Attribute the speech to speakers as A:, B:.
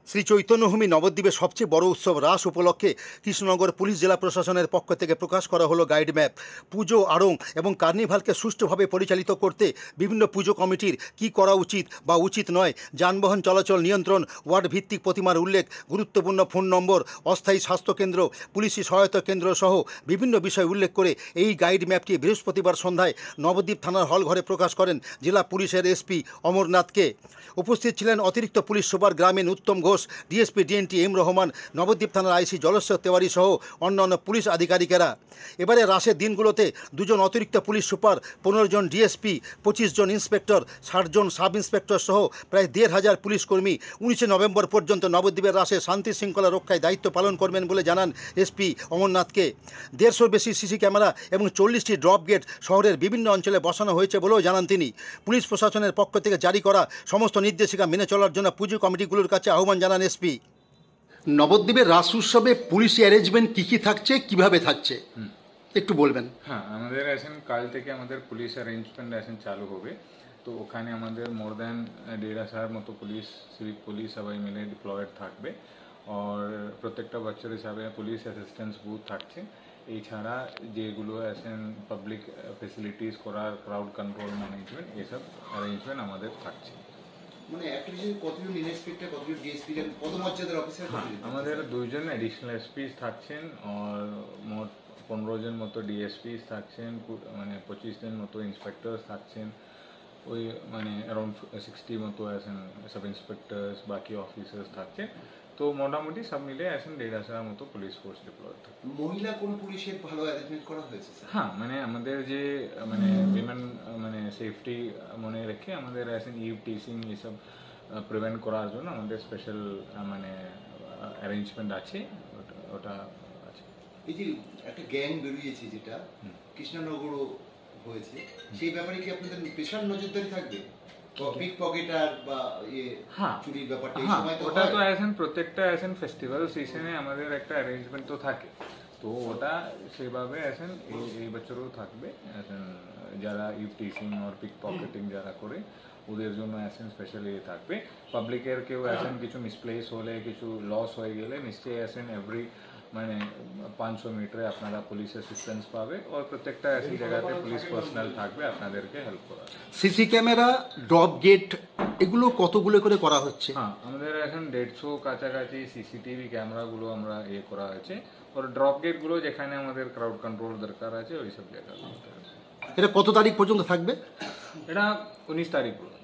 A: শ্রী চৈতন্যভূমি নবদ্বীপের সবচেয়ে বড় উৎসব রাস উপলক্ষে কৃষ্ণনগর পুলিশ জেলা প্রশাসনের পক্ষ থেকে প্রকাশ করা হলো গাইড ম্যাপ। পুজো আড়ং এবং কার্নিভালকে সুষ্ঠুভাবে পরিচালিত করতে বিভিন্ন পুজো কমিটির কি করা উচিত বা উচিত নয়, যানবাহন চলাচল নিয়ন্ত্রণ, ওয়ার্ড ভিত্তিক প্রতিমার উল্লেখ, গুরুত্বপূর্ণ ফোন নম্বর, অস্থায়ী স্বাস্থ্যকেন্দ্র, পুলিশি সহায়তা কেন্দ্র সহ বিভিন্ন বিষয় উল্লেখ করে এই গাইড ম্যাপটি বৃহস্পতিবার সন্ধ্যায় নবদ্বীপ থানার হলঘরে প্রকাশ করেন জেলা পুলিশের এসপি অমরনাথকে। উপস্থিত ছিলেন অতিরিক্ত পুলিশ সুপার গ্রামীণ Uttam Ghosh, DSP DNT M Rahman, Nabadwip থানার আইসি জলেশ্বর তেওয়ারি সহ অন্যান্য পুলিশ আধিকারিকেরা। এবারে রাসের দিনগুলোতে 2 জন অতিরিক্ত পুলিশ সুপার, 15 জন ডিএসপি, 25 জন ইন্সপেক্টর, 60 জন সাব ইন্সপেক্টর সহ প্রায় 1,500 পুলিশ কর্মী 19 নভেম্বর পর্যন্ত নবদ্বীপের রাসে শান্তি শৃঙ্খলা রক্ষায় দায়িত্ব পালন করবেন বলে জানান এসপি অমরনাথকে। 150 বেশি সিসি ক্যামেরা এবং 40টি ড্রপ গেট শহরের বিভিন্ন অঞ্চলে বসানো হয়েছে বলেও জানান তিনি। পুলিশ প্রশাসনের পক্ষ থেকে জারি করা সমস্ত নির্দেশিকা মেনে চলার জন্য পুজো কমিটিগুলোর কাছে আহ্বান জানান এসপি। নবদ্বীপের রাস উৎসবে পুলিশি অ্যারেঞ্জমেন্ট কী থাকছে, কিভাবে থাকছে একটু বলবেন।
B: হ্যাঁ, আমাদের এখন কাল থেকে আমাদের পুলিশ অ্যারেঞ্জমেন্ট এখন চালু হবে। তো ওখানে আমাদের মোর দ্যান 1,500 মতো পুলিশ, সিভিক পুলিশ সবাই মিলে ডিপ্লয়েড থাকবে। আর প্রত্যেকটা বছর হিসাবে পুলিশ অ্যাসিস্ট্যান্স বুথ থাকছে। এছাড়া যেগুলো আছেন পাবলিক ফেসিলিটিস করার, ক্রাউড কন্ট্রোল ম্যানেজমেন্ট, এসব অ্যারেঞ্জমেন্ট আমাদের থাকছে।
C: মানে অ্যাকচুয়ালি কতজন ইন্সপেক্টর, কতজন ডিএসপি, কত মর্যাদার অফিসার?
B: আমাদের 2 জন অ্যাডিশনাল এসপিস থাকছেন আর মোট 15 জন মতো ডিএসপিস থাকছেন, মানে 25 জন মতো ইন্সপেক্টরস থাকছেন, ওই মানে অ্যারাউন্ড 60 মতো আছেন সাব ইন্সপেক্টরস, বাকি অফিসার্স থাকছে। তো মোটামুটি সব মিলে আছেন 1,500 মতো পুলিশ ফোর্স ডিপ্লয়েড থাকে।
C: মহিলা কোন পুলিশের ভালো অ্যারেঞ্জমেন্ট করা হয়েছে?
B: হ্যাঁ, মানে আমাদের যে মানে উইমেন মানে সেফটি মনে রেখে আমাদের আছেন ইভ টিচিং এসব প্রিভেন্ট করার জন্য আমাদের স্পেশাল মানে অ্যারেঞ্জমেন্ট আছে, ওটা আছে।
C: এই যে একটা গ্যাং বেরিয়েছে যেটা কৃষ্ণনগরও হয়েছে, সেই ব্যাপারে কি আপনাদের স্পেশাল নজরদারি থাকবে? পিক পকেটার বা চুরির ব্যাপারটা এই সময় তো
B: ওটা তো এখন প্রত্যেকটা এখন ফেস্টিভ্যাল সিজনে আমাদের একটা অ্যারেঞ্জমেন্ট তো থাকে, তো ওটা সেভাবে এখন এই বছরও থাকবে। এখন যারা ইভ টিচিং আর পিক পকেটিং যারা করে ওদের জন্য এখন স্পেশালি থাকবে। পাবলিকের কেউ এখন কিছু মিসপ্লেস হলে, কিছু লস হয়ে গেলে নিশ্চয়ই এখন এভরি মানে 500 মিটারে আপনারা পুলিশ অ্যাসিস্ট্যান্স পাবে। আর প্রত্যেকটা এসি জায়গাতে পুলিশ পার্সোনাল থাকবে আপনাদেরকে হেল্প করার।
A: সিসি ক্যামেরা, ড্রপ গেট এগুলো কতগুলো করে করা হচ্ছে?
B: হ্যাঁ, আমাদের এখন 150 কাছাকাছি সিসিটিভি ক্যামেরাগুলো আমরা করা হয়েছে। আর ড্রপ গেটগুলো যেখানে আমাদের ক্রাউড কন্ট্রোল দরকার আছে ওই সব জায়গাগুলোতে।
A: এটা কত তারিখ পর্যন্ত থাকবে?
B: এটা 19 তারিখ পর্যন্ত।